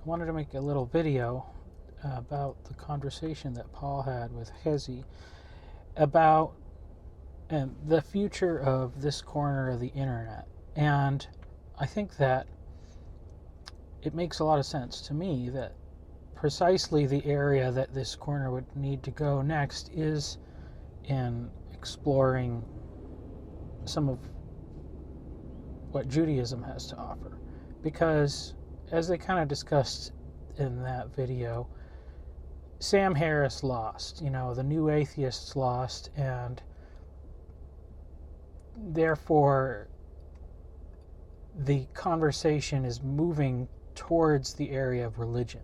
wanted to make a little video about the conversation that Paul had with Chezi about the future of this corner of the internet. And I think that it makes a lot of sense to me that precisely the area that this corner would need to go next is in exploring some of what Judaism has to offer. Because, as they kind of discussed in that video, Sam Harris lost, the new atheists lost, and therefore the conversation is moving towards the area of religion.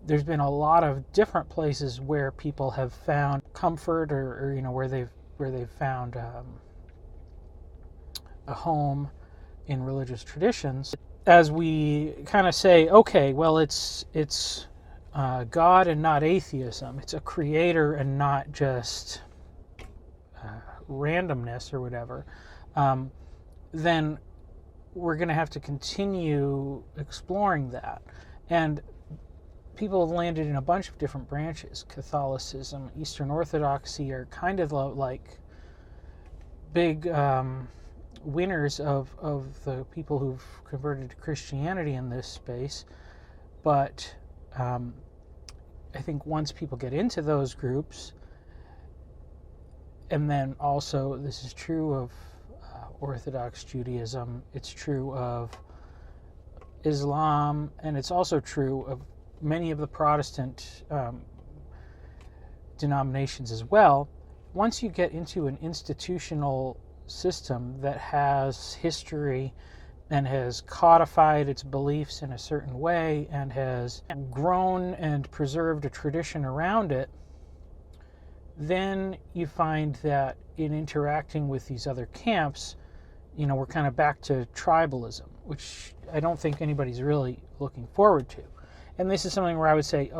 There's been a lot of different places where people have found comfort, or where they've found a home in religious traditions. As we kind of say, okay, well, it's God and not atheism. It's a creator and not just randomness or whatever. Then we're going to have to continue exploring that. And people have landed in a bunch of different branches. Catholicism, Eastern Orthodoxy are kind of like big winners of the people who've converted to Christianity in this space. But I think once people get into those groups, and then also this is true of Orthodox Judaism, it's true of Islam, and it's also true of many of the Protestant denominations as well. Once you get into an institutional system that has history and has codified its beliefs in a certain way and has grown and preserved a tradition around it, then you find that in interacting with these other camps, we're kind of back to tribalism, which I don't think anybody's really looking forward to. And this is something where I would say,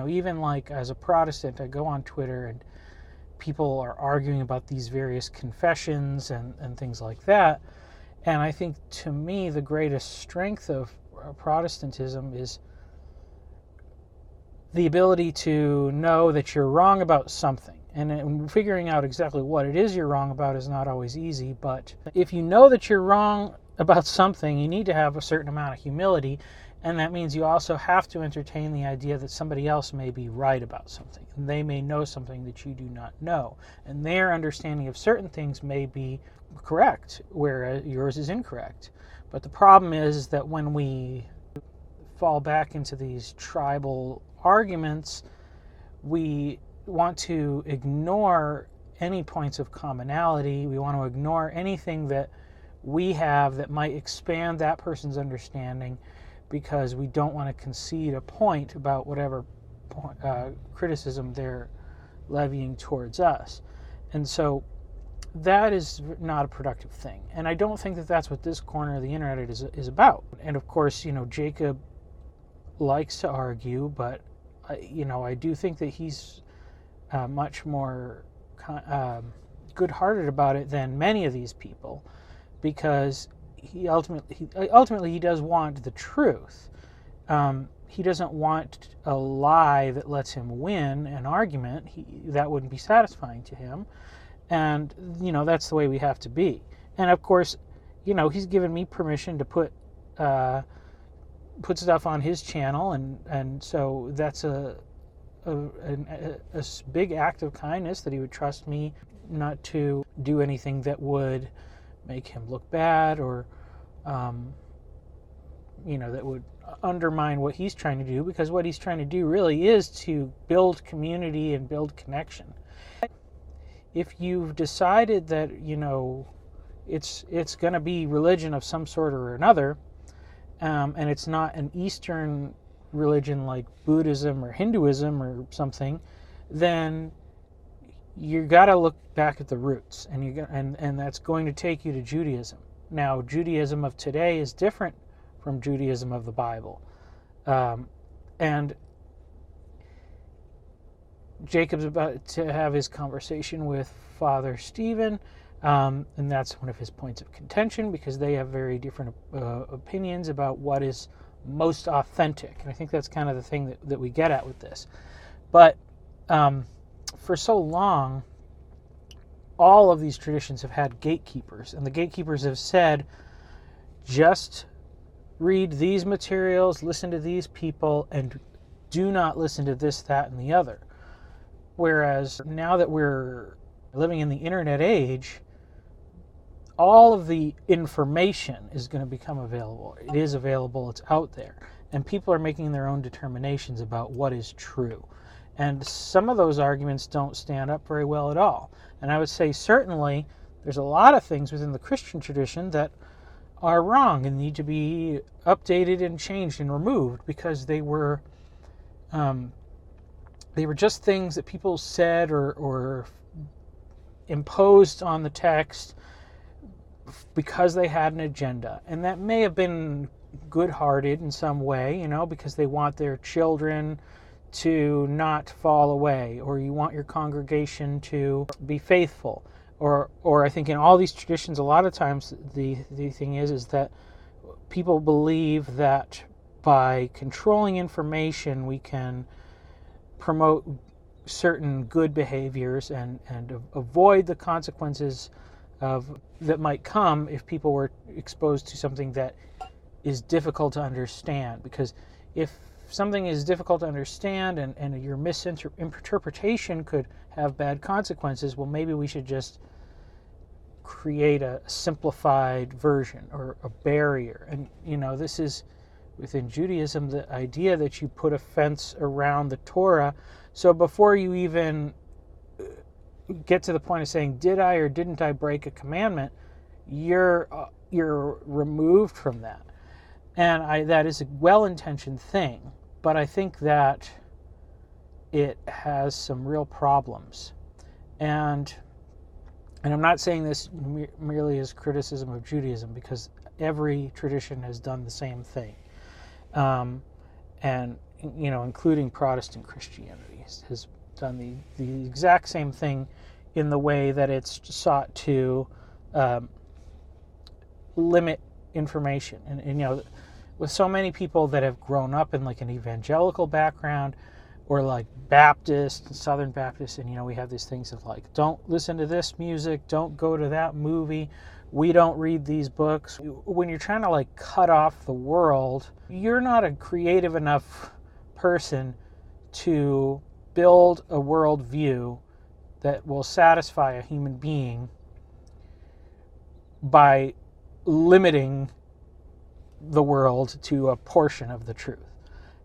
even like as a Protestant, I go on Twitter and people are arguing about these various confessions and things like that. And I think, to me, the greatest strength of Protestantism is the ability to know that you're wrong about something. And figuring out exactly what it is you're wrong about is not always easy. But if you know that you're wrong about something, you need to have a certain amount of humility. And that means you also have to entertain the idea that somebody else may be right about something. And they may know something that you do not know. And their understanding of certain things may be correct, whereas yours is incorrect. But the problem is that when we fall back into these tribal arguments, we want to ignore any points of commonality. We want to ignore anything that we have that might expand that person's understanding, because we don't want to concede a point about whatever criticism they're levying towards us. And so that is not a productive thing. And I don't think that that's what this corner of the internet is about. And of course, Jacob likes to argue, but I do think that he's much more good-hearted about it than many of these people, because he ultimately does want the truth. He doesn't want a lie that lets him win an argument. That wouldn't be satisfying to him. And, that's the way we have to be. And, of course, he's given me permission to put stuff on his channel, and so that's a big act of kindness that he would trust me not to do anything that would make him look bad, or that would undermine what he's trying to do, because what he's trying to do really is to build community and build connection. If you've decided that it's going to be religion of some sort or another, and it's not an Eastern religion like Buddhism or Hinduism or something, then you got to look back at the roots, and that's going to take you to Judaism. Now, Judaism of today is different from Judaism of the Bible, and Jacob's about to have his conversation with Father Stephen, and that's one of his points of contention, because they have very different opinions about what is most authentic. And I think that's kind of the thing that we get at with this. But for so long, all of these traditions have had gatekeepers, and the gatekeepers have said, just read these materials, listen to these people, and do not listen to this, that, and the other. Whereas now that we're living in the internet age, all of the information is going to become available. It is available, it's out there. And people are making their own determinations about what is true. And some of those arguments don't stand up very well at all. And I would say certainly there's a lot of things within the Christian tradition that are wrong and need to be updated and changed and removed, because they were just things that people said or imposed on the text because they had an agenda. And that may have been good-hearted in some way, because they want their children to not fall away, or you want your congregation to be faithful. Or I think in all these traditions, a lot of times the thing is that people believe that by controlling information, we can promote certain good behaviors and avoid the consequences that might come if people were exposed to something that is difficult to understand. Because if something is difficult to understand and your misinterpretation could have bad consequences, well, maybe we should just create a simplified version or a barrier. And this is within Judaism, the idea that you put a fence around the Torah, so before you even get to the point of saying, did I or didn't I break a commandment, you're removed from that. And that is a well-intentioned thing, but I think that it has some real problems. And I'm not saying this merely as criticism of Judaism, because every tradition has done the same thing. And including Protestant Christianity has done the exact same thing in the way that it's sought to limit information. And with so many people that have grown up in like an evangelical background, or like Baptist, Southern Baptist, and we have these things of like, don't listen to this music, don't go to that movie, we don't read these books. When you're trying to like cut off the world, you're not a creative enough person to build a worldview that will satisfy a human being by limiting the world to a portion of the truth.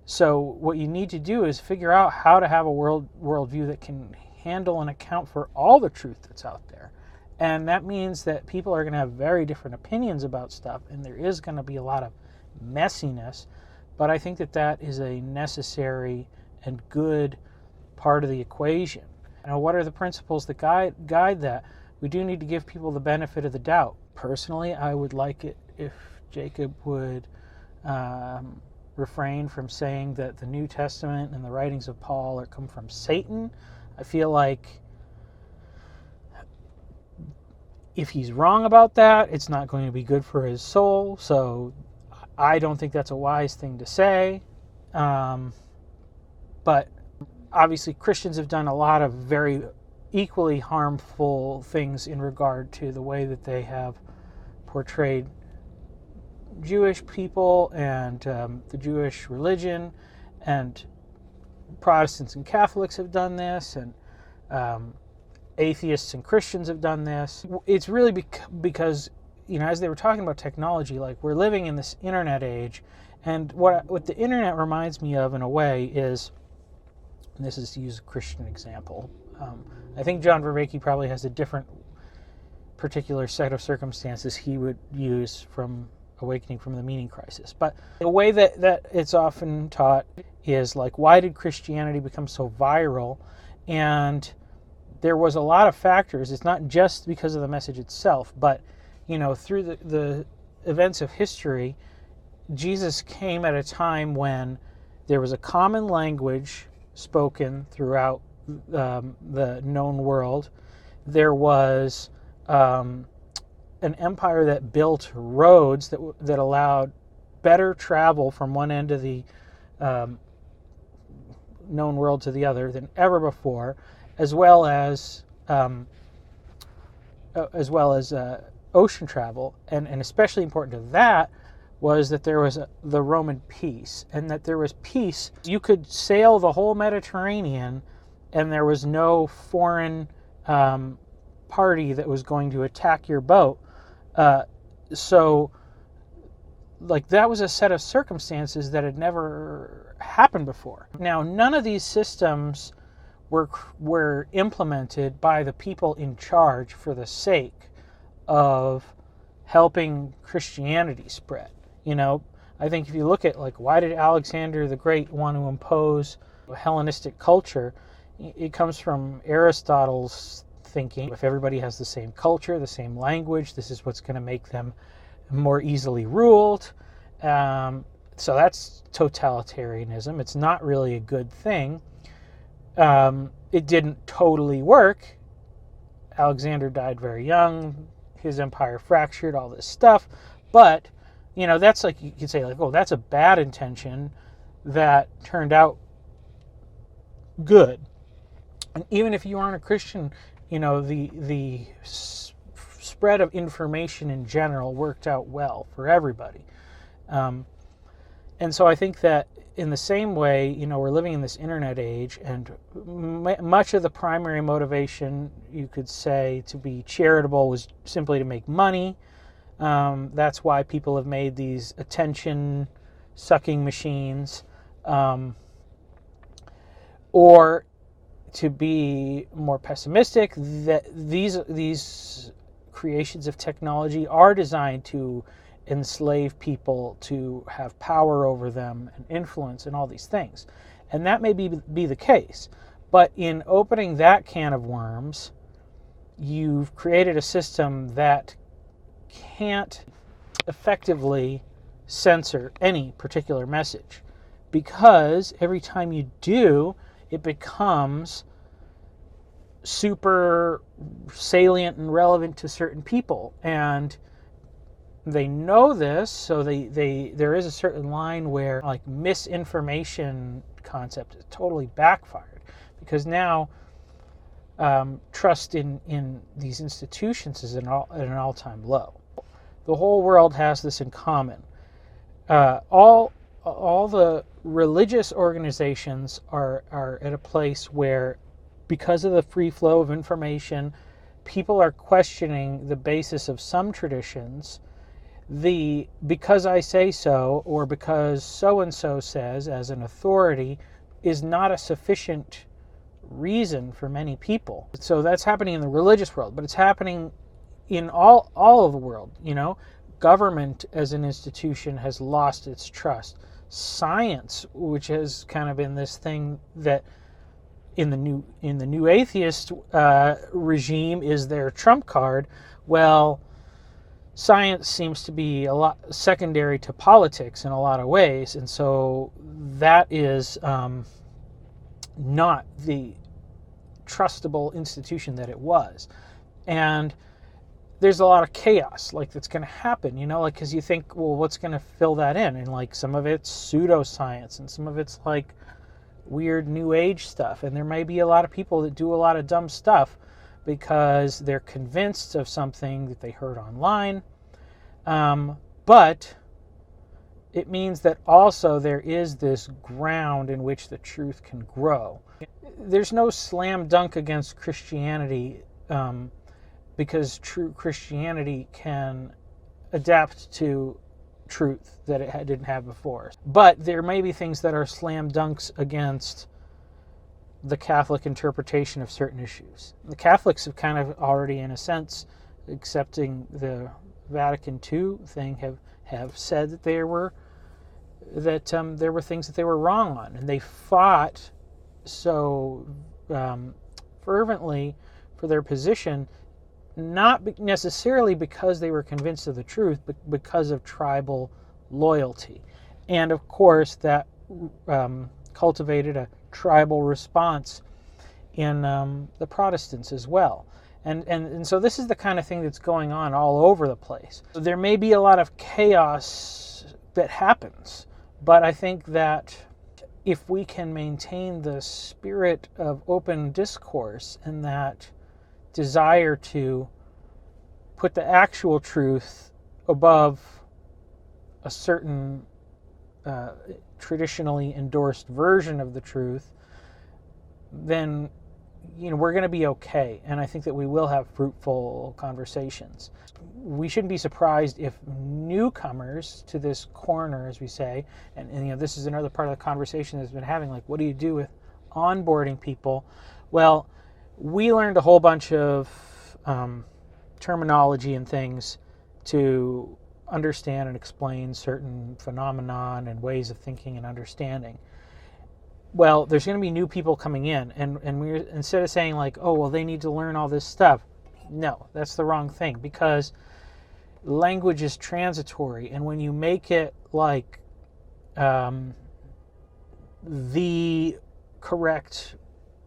So what you need to do is figure out how to have a worldview that can handle and account for all the truth that's out there. And that means that people are going to have very different opinions about stuff, and there is going to be a lot of messiness. But I think that is a necessary and good part of the equation. What are the principles that guide that? We do need to give people the benefit of the doubt. Personally, I would like it if Jacob would refrain from saying that the New Testament and the writings of Paul come from Satan. I feel like if he's wrong about that, it's not going to be good for his soul. So I don't think that's a wise thing to say. But obviously Christians have done a lot of very equally harmful things in regard to the way that they have portrayed Jewish people and the Jewish religion, and Protestants and Catholics have done this, and atheists and Christians have done this. It's really because, as they were talking about technology, like we're living in this internet age, and what the internet reminds me of in a way is, and this is to use a Christian example, I think John Vervaeke probably has a different particular set of circumstances he would use from Awakening from the Meaning Crisis. But the way that it's often taught is like, why did Christianity become so viral? And there was a lot of factors. It's not just because of the message itself, but through the events of history, Jesus came at a time when there was a common language spoken throughout the known world. There was an empire that built roads that allowed better travel from one end of the known world to the other than ever before, as well as ocean travel, and especially important to that was that there was the Roman peace, and that there was peace. You could sail the whole Mediterranean, and there was no foreign party that was going to attack your boat. So, like, that was a set of circumstances that had never happened before. Now, none of these systems were implemented by the people in charge for the sake of helping Christianity spread. You know, I think if you look at, like, why did Alexander the Great want to impose a Hellenistic culture, it comes from Aristotle's thinking. If everybody has the same culture, the same language, this is what's going to make them more easily ruled. So that's totalitarianism. It's not really a good thing. It didn't totally work. Alexander died very young. His empire fractured, all this stuff. But, you know, that's like, you could say, like, oh, that's a bad intention that turned out good. And even if you aren't a Christian, you know, the spread of information in general worked out well for everybody. And so I think that in the same way, you know, we're living in this internet age, and much of the primary motivation, you could say, to be charitable was simply to make money. That's why people have made these attention-sucking machines. Or to be more pessimistic, that these creations of technology are designed to enslave people, to have power over them and influence and all these things. And that may be the case. But in opening that can of worms, you've created a system that can't effectively censor any particular message. Because every time you do, it becomes super salient and relevant to certain people. And they know this, so there is a certain line where, like, misinformation concept is totally backfired, because now trust in these institutions is at an all-time low. The whole world has this in common. All the religious organizations are at a place where, because of the free flow of information, people are questioning the basis of some traditions. Because I say so, or because so-and-so says as an authority, is not a sufficient reason for many people. So that's happening in the religious world, but it's happening in all of the world. You know, government as an institution has lost its trust. Science, which has kind of been this thing that in the new atheist regime is their trump card. Well, science seems to be a lot secondary to politics in a lot of ways, and so that is not the trustable institution that it was. And there's a lot of chaos, like, that's going to happen, you know, like, because you think, well, what's going to fill that in? And, like, some of it's pseudoscience, and some of it's, like, weird new age stuff. And there may be a lot of people that do a lot of dumb stuff because they're convinced of something that they heard online. But it means that also there is this ground in which the truth can grow. There's no slam dunk against Christianity, because true Christianity can adapt to truth that it didn't have before. But there may be things that are slam dunks against the Catholic interpretation of certain issues. The Catholics have kind of already, in a sense, accepting the Vatican II thing, have said that there were things that they were wrong on, and they fought so fervently for their position, not necessarily because they were convinced of the truth, but because of tribal loyalty. And of course, that cultivated a tribal response in the Protestants as well. And so this is the kind of thing that's going on all over the place. There may be a lot of chaos that happens. But I think that if we can maintain the spirit of open discourse and that desire to put the actual truth above a certain traditionally endorsed version of the truth, then we're going to be okay. And I think that we will have fruitful conversations. We shouldn't be surprised if newcomers to this corner, as we say, and this is another part of the conversation that's been having, like, what do you do with onboarding people? Well, we learned a whole bunch of terminology and things to understand and explain certain phenomenon and ways of thinking and understanding. Well, there's going to be new people coming in, and we're, instead of saying like, oh, well, they need to learn all this stuff, no, that's the wrong thing, because language is transitory, and when you make it like the correct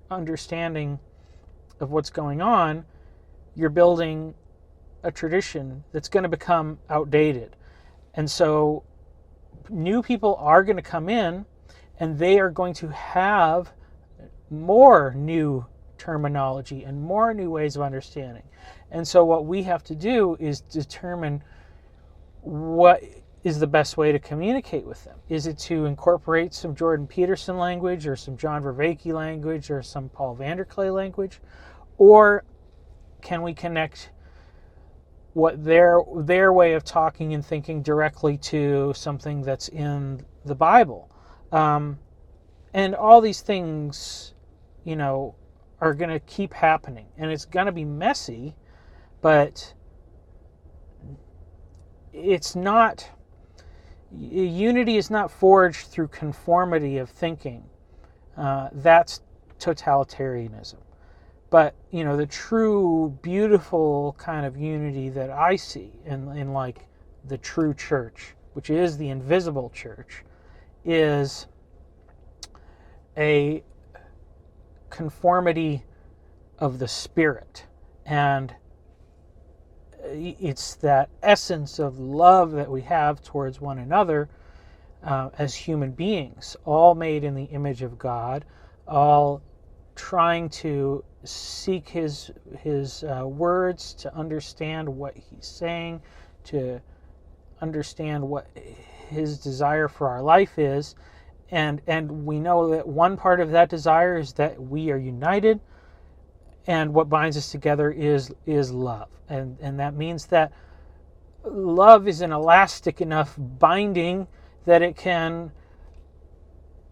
understanding of what's going on, you're building a tradition that's going to become outdated. And so new people are going to come in, and they are going to have more new terminology and more new ways of understanding. And so what we have to do is determine what is the best way to communicate with them. Is it to incorporate some Jordan Peterson language or some John Vervaeke language or some Paul Vanderklay language? Or can we connect what their way of talking and thinking directly to something that's in the Bible? And all these things, are going to keep happening. And it's going to be messy, but it's not, unity is not forged through conformity of thinking. That's totalitarianism. But, the true, beautiful kind of unity that I see in like the true church, which is the invisible church, is a conformity of the Spirit. And it's that essence of love that we have towards one another as human beings, all made in the image of God, all trying to seek his words, to understand what he's saying, to understand what his desire for our life is. And we know that one part of that desire is that we are united, and what binds us together is love. And that means that love is an elastic enough binding that it can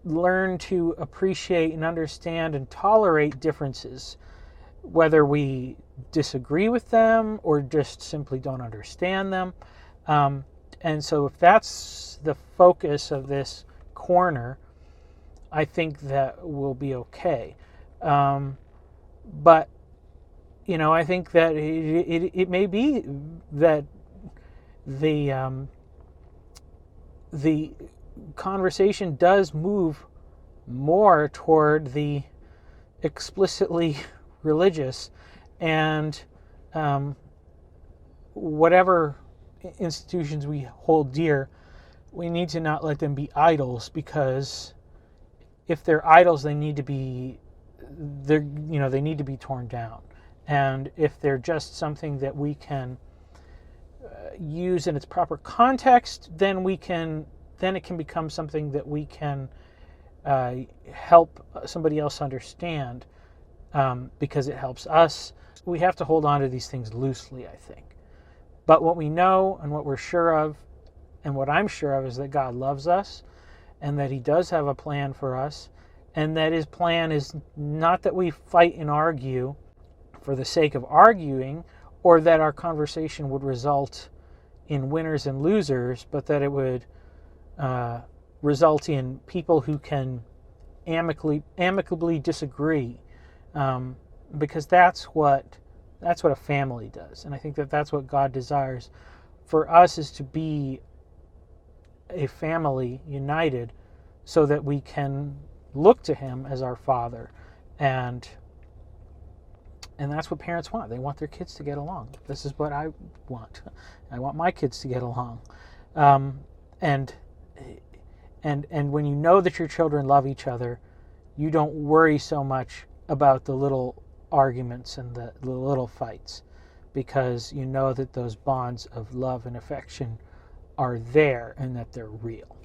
learn to appreciate and understand and tolerate differences, whether we disagree with them or just simply don't understand them. And so if that's the focus of this corner, I think that we'll be okay. But, I think that it may be that the conversation does move more toward the explicitly religious, and whatever institutions we hold dear, we need to not let them be idols, because if they're idols, they need to be torn down. And if they're just something that we can use in its proper context, then it can become something that we can help somebody else understand, because it helps us. We have to hold on to these things loosely, I think. But what we know and what we're sure of, and what I'm sure of, is that God loves us, and that he does have a plan for us, and that his plan is not that we fight and argue for the sake of arguing, or that our conversation would result in winners and losers, but that it would result in people who can amicably disagree, because that's what a family does. And I think that that's what God desires for us, is to be a family united, so that we can look to him as our Father. And that's what parents want. They want their kids to get along. This is what I want. I want my kids to get along. And and when you know that your children love each other, you don't worry so much about the little arguments and the little fights, because you know that those bonds of love and affection are there and that they're real.